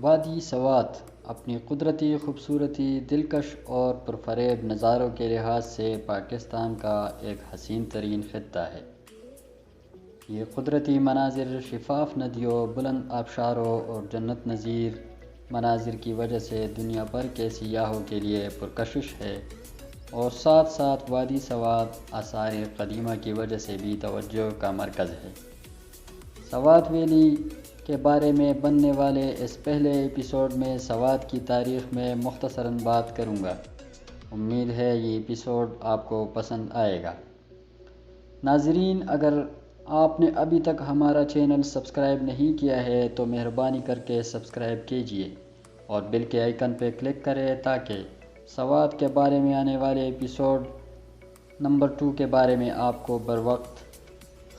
وادی سوات اپنی قدرتی خوبصورتی، دلکش اور پرفریب نظاروں کے لحاظ سے پاکستان کا ایک حسین ترین خطہ ہے۔ یہ قدرتی مناظر، شفاف ندیوں، بلند آبشاروں اور جنت نظیر مناظر کی وجہ سے دنیا بھر کے سیاحوں کے لیے پرکشش ہے، اور ساتھ ساتھ وادی سوات آثار قدیمہ کی وجہ سے بھی توجہ کا مرکز ہے۔ سوات ویلی کے بارے میں بننے والے اس پہلے ایپیسوڈ میں سوات کی تاریخ میں مختصراً بات کروں گا۔ امید ہے یہ ایپیسوڈ آپ کو پسند آئے گا۔ ناظرین، اگر آپ نے ابھی تک ہمارا چینل سبسکرائب نہیں کیا ہے تو مہربانی کر کے سبسکرائب کیجیے اور بیل کے آئیکن پہ کلک کریں تاکہ سوات کے بارے میں آنے والے ایپیسوڈ نمبر 2 کے بارے میں آپ کو بروقت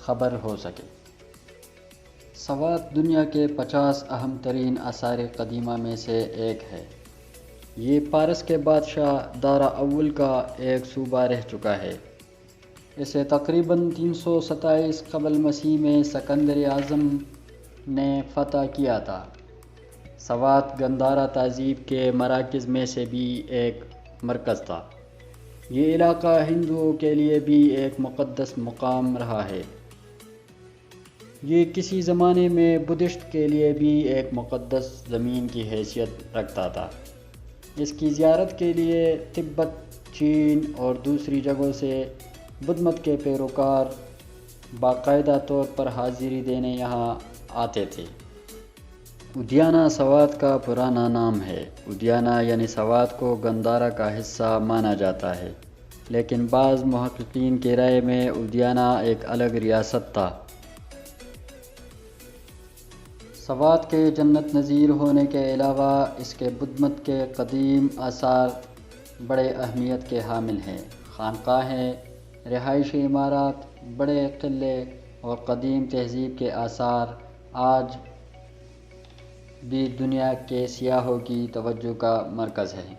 خبر ہو سکے۔ سوات دنیا کے 50 اہم ترین آثار قدیمہ میں سے ایک ہے۔ یہ پارس کے بادشاہ دارا اول کا ایک صوبہ رہ چکا ہے۔ اسے تقریباً 327 قبل مسیح میں سکندر اعظم نے فتح کیا تھا۔ سوات گندھارا تہذیب کے مراکز میں سے بھی ایک مرکز تھا۔ یہ علاقہ ہندوؤں کے لیے بھی ایک مقدس مقام رہا ہے۔ یہ کسی زمانے میں بدھسٹ کے لیے بھی ایک مقدس زمین کی حیثیت رکھتا تھا۔ اس کی زیارت کے لیے تبت، چین اور دوسری جگہوں سے بدھ مت کے پیروکار باقاعدہ طور پر حاضری دینے یہاں آتے تھے۔ ادیانہ سوات کا پرانا نام ہے۔ ادیانہ یعنی سوات کو گندھارا کا حصہ مانا جاتا ہے، لیکن بعض محققین کی رائے میں ادیانہ ایک الگ ریاست تھا۔ سوات کے جنت نظیر ہونے کے علاوہ اس کے بدھ مت کے قدیم آثار بڑے اہمیت کے حامل ہیں۔ خانقاہیں، رہائشی عمارات، بڑے قلعے اور قدیم تہذیب کے آثار آج بھی دنیا کے سیاحوں کی توجہ کا مرکز ہیں۔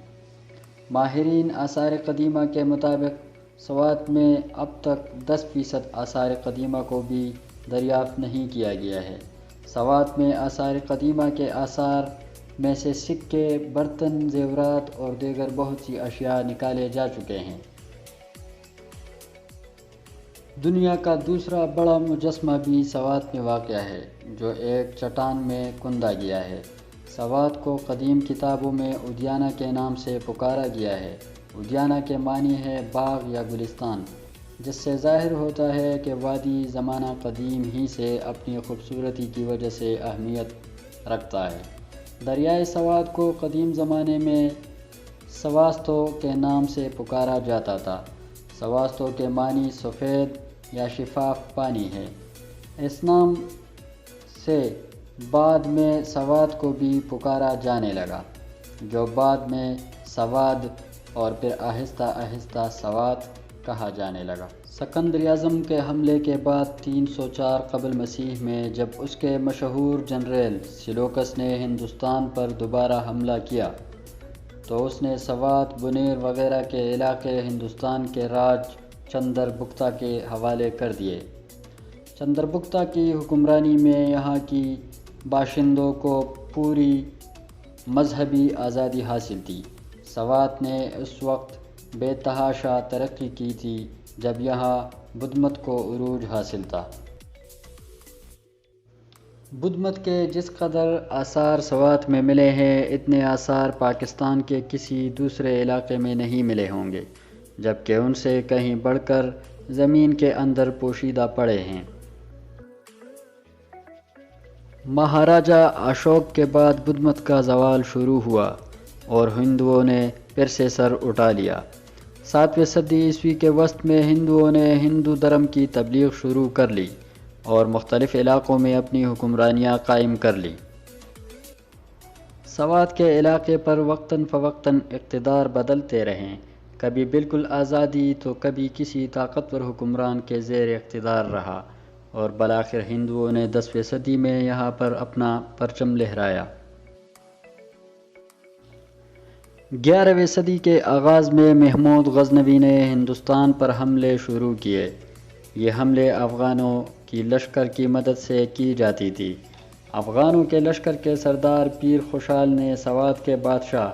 ماہرین آثار قدیمہ کے مطابق سوات میں اب تک 10% آثار قدیمہ کو بھی دریافت نہیں کیا گیا ہے۔ سوات میں آثار قدیمہ کے آثار میں سے سکے، برتن، زیورات اور دیگر بہت سی اشیاء نکالے جا چکے ہیں۔ دنیا کا دوسرا بڑا مجسمہ بھی سوات میں واقع ہے، جو ایک چٹان میں کندہ گیا ہے۔ سوات کو قدیم کتابوں میں ادیانہ کے نام سے پکارا گیا ہے۔ ادیانہ کے معنی ہے باغ یا گلستان، جس سے ظاہر ہوتا ہے کہ وادی زمانہ قدیم ہی سے اپنی خوبصورتی کی وجہ سے اہمیت رکھتا ہے۔ دریائے سوات کو قدیم زمانے میں سواستو کے نام سے پکارا جاتا تھا۔ سواستو کے معنی سفید یا شفاف پانی ہے۔ اس نام سے بعد میں سوات کو بھی پکارا جانے لگا، جو بعد میں سواد اور پھر آہستہ آہستہ سوات کہا جانے لگا۔ سکندر اعظم کے حملے کے بعد 304 قبل مسیح میں جب اس کے مشہور جنرل سیلوکس نے ہندوستان پر دوبارہ حملہ کیا تو اس نے سوات، بنیر وغیرہ کے علاقے ہندوستان کے راج چندر گپتا کے حوالے کر دیے۔ چندر گپتا کی حکمرانی میں یہاں کی باشندوں کو پوری مذہبی آزادی حاصل تھی۔ سوات نے اس وقت بے تحاشا ترقی کی تھی جب یہاں بدھ مت کو عروج حاصل تھا۔ بدھ مت کے جس قدر آثار سوات میں ملے ہیں، اتنے آثار پاکستان کے کسی دوسرے علاقے میں نہیں ملے ہوں گے، جبکہ ان سے کہیں بڑھ کر زمین کے اندر پوشیدہ پڑے ہیں۔ مہاراجہ اشوک کے بعد بدھ مت کا زوال شروع ہوا اور ہندوؤں نے پھر سے سر اٹھا لیا۔ 7ویں صدی عیسوی کے وسط میں ہندوؤں نے ہندو دھرم کی تبلیغ شروع کر لی اور مختلف علاقوں میں اپنی حکمرانیاں قائم کر لیں۔ سوات کے علاقے پر وقتاً فوقتاً اقتدار بدلتے رہے، کبھی بالکل آزادی تو کبھی کسی طاقتور حکمران کے زیر اقتدار رہا، اور بالآخر ہندوؤں نے 10ویں صدی میں یہاں پر اپنا پرچم لہرایا۔ 11ویں صدی کے آغاز میں محمود غزنوی نے ہندوستان پر حملے شروع کیے۔ یہ حملے افغانوں کی لشکر کی مدد سے کی جاتی تھی۔ افغانوں کے لشکر کے سردار پیر خوشحال نے سوات کے بادشاہ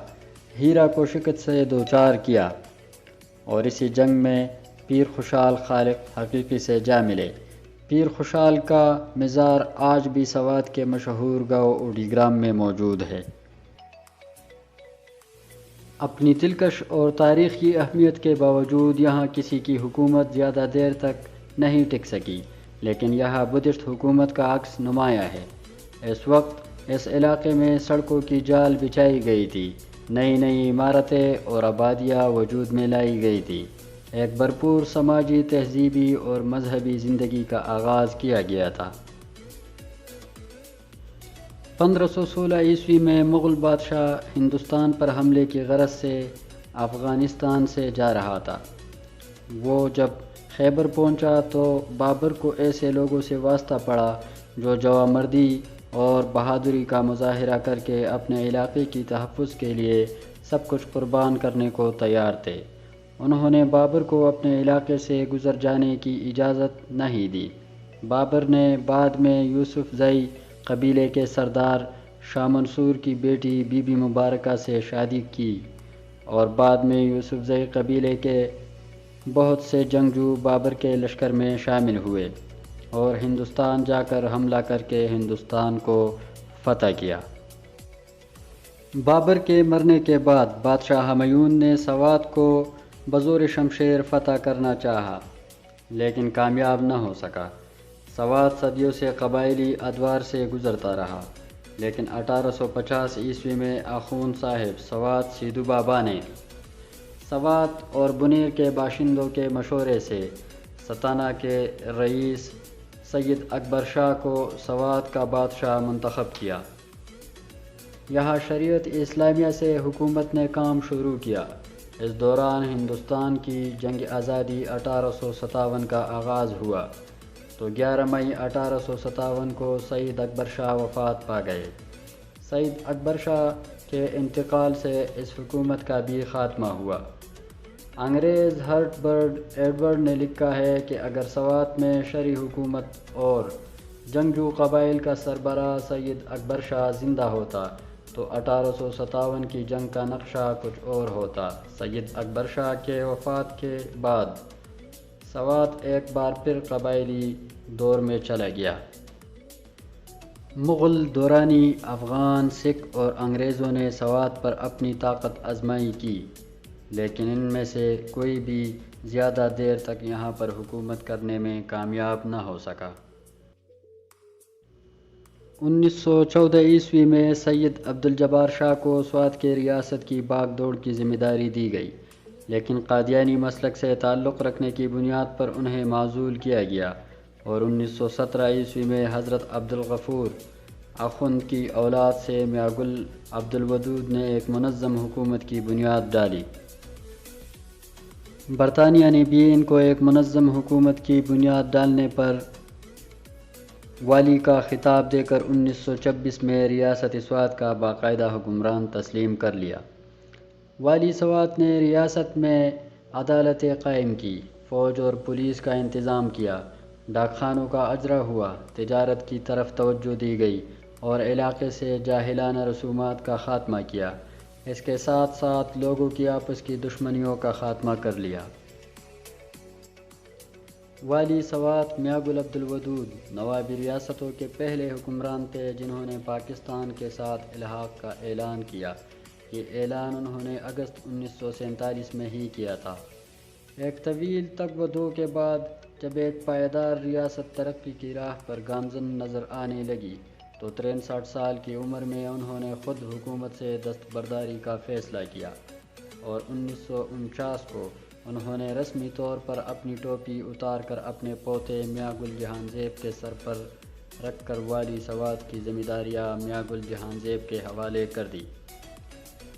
ہیرا کو شکست سے دوچار کیا، اور اسی جنگ میں پیر خوشحال خالق حقیقی سے جا ملے۔ پیر خوشحال کا مزار آج بھی سوات کے مشہور گاؤں اوڈی گرام میں موجود ہے۔ اپنی دلکش اور تاریخی اہمیت کے باوجود یہاں کسی کی حکومت زیادہ دیر تک نہیں ٹک سکی، لیکن یہاں بدھسٹ حکومت کا عکس نمایاں ہے۔ اس وقت اس علاقے میں سڑکوں کی جال بچھائی گئی تھی، نئی نئی عمارتیں اور آبادیاں وجود میں لائی گئی تھی، ایک بھرپور سماجی، تہذیبی اور مذہبی زندگی کا آغاز کیا گیا تھا۔ 1516 عیسوی میں مغل بادشاہ ہندوستان پر حملے کی غرض سے افغانستان سے جا رہا تھا۔ وہ جب خیبر پہنچا تو بابر کو ایسے لوگوں سے واسطہ پڑا جو جوانمردی اور بہادری کا مظاہرہ کر کے اپنے علاقے کی تحفظ کے لیے سب کچھ قربان کرنے کو تیار تھے۔ انہوں نے بابر کو اپنے علاقے سے گزر جانے کی اجازت نہیں دی۔ بابر نے بعد میں یوسف زئی قبیلے کے سردار شاہ منصور کی بیٹی بی بی مبارکہ سے شادی کی، اور بعد میں یوسف زئی قبیلے کے بہت سے جنگجو بابر کے لشکر میں شامل ہوئے اور ہندوستان جا کر حملہ کر کے ہندوستان کو فتح کیا۔ بابر کے مرنے کے بعد بادشاہ ہمایون نے سوات کو بزور شمشیر فتح کرنا چاہا، لیکن کامیاب نہ ہو سکا۔ سوات صدیوں سے قبائلی ادوار سے گزرتا رہا، لیکن 1850 عیسوی میں آخوند صاحب سوات سیدو بابا نے سوات اور بنیر کے باشندوں کے مشورے سے ستانہ کے رئیس سید اکبر شاہ کو سوات کا بادشاہ منتخب کیا۔ یہاں شریعت اسلامیہ سے حکومت نے کام شروع کیا۔ اس دوران ہندوستان کی جنگ آزادی 1857 کا آغاز ہوا تو 11 مئی 1857 کو سید اکبر شاہ وفات پا گئے۔ سید اکبر شاہ کے انتقال سے اس حکومت کا بھی خاتمہ ہوا۔ انگریز ہربرٹ ایڈورڈ نے لکھا ہے کہ اگر سوات میں شرعی حکومت اور جنگجو قبائل کا سربراہ سید اکبر شاہ زندہ ہوتا تو 1857 کی جنگ کا نقشہ کچھ اور ہوتا۔ سید اکبر شاہ کے وفات کے بعد سوات ایک بار پھر قبائلی دور میں چلا گیا۔ مغل، دورانی، افغان، سکھ اور انگریزوں نے سوات پر اپنی طاقت آزمائی کی، لیکن ان میں سے کوئی بھی زیادہ دیر تک یہاں پر حکومت کرنے میں کامیاب نہ ہو سکا۔ 1914 عیسوی میں سید عبدالجبار شاہ کو سوات کے ریاست کی باغ دوڑ کی ذمہ داری دی گئی، لیکن قادیانی مسلک سے تعلق رکھنے کی بنیاد پر انہیں معزول کیا گیا، اور 1917 عیسوی میں حضرت عبدالغفور آخوند کی اولاد سے میاں گل عبدالودود نے ایک منظم حکومت کی بنیاد ڈالی۔ برطانیہ نے بھی ان کو ایک منظم حکومت کی بنیاد ڈالنے پر والی کا خطاب دے کر 1926 میں ریاست سوات کا باقاعدہ حکمران تسلیم کر لیا۔ والی سوات نے ریاست میں عدالتیں قائم کی، فوج اور پولیس کا انتظام کیا، ڈاک خانوں کا اجرا ہوا، تجارت کی طرف توجہ دی گئی اور علاقے سے جاہلانہ رسومات کا خاتمہ کیا۔ اس کے ساتھ ساتھ لوگوں کی آپس کی دشمنیوں کا خاتمہ کر لیا۔ والی سوات میاں گل عبدالودود نوابی ریاستوں کے پہلے حکمران تھے جنہوں نے پاکستان کے ساتھ الحاق کا اعلان کیا۔ یہ اعلان انہوں نے اگست 1947 میں ہی کیا تھا۔ ایک طویل تگ و دو کے بعد جب ایک پائیدار ریاست ترقی کی راہ پر گامزن نظر آنے لگی تو 63 سال کی عمر میں انہوں نے خود حکومت سے دستبرداری کا فیصلہ کیا، اور 1949 کو انہوں نے رسمی طور پر اپنی ٹوپی اتار کر اپنے پوتے میاں گل جہان زیب کے سر پر رکھ کر والی سوات کی ذمہ داریاں میاں گل جہان زیب کے حوالے کر دی۔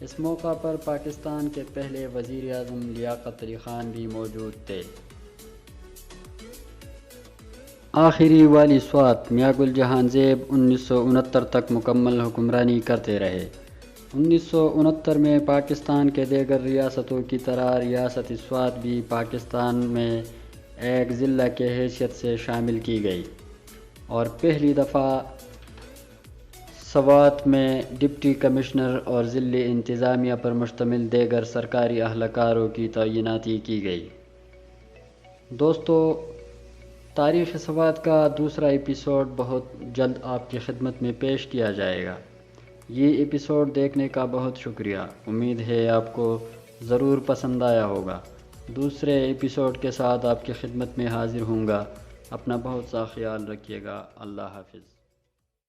اس موقع پر پاکستان کے پہلے وزیر اعظم لیاقت علی خان بھی موجود تھے۔ آخری والی سوات میاں گل جہان زیب 1969 تک مکمل حکمرانی کرتے رہے۔ 1969 میں پاکستان کے دیگر ریاستوں کی طرح ریاست سوات بھی پاکستان میں ایک ضلع کے حیثیت سے شامل کی گئی، اور پہلی دفعہ سوات میں ڈپٹی کمشنر اور ضلعی انتظامیہ پر مشتمل دیگر سرکاری اہلکاروں کی تعیناتی کی گئی۔ دوستو، تاریخ سوات کا دوسرا ایپیسوڈ بہت جلد آپ کی خدمت میں پیش کیا جائے گا۔ یہ ایپیسوڈ دیکھنے کا بہت شکریہ، امید ہے آپ کو ضرور پسند آیا ہوگا۔ دوسرے ایپیسوڈ کے ساتھ آپ کی خدمت میں حاضر ہوں گا۔ اپنا بہت سا خیال رکھیے گا۔ اللہ حافظ۔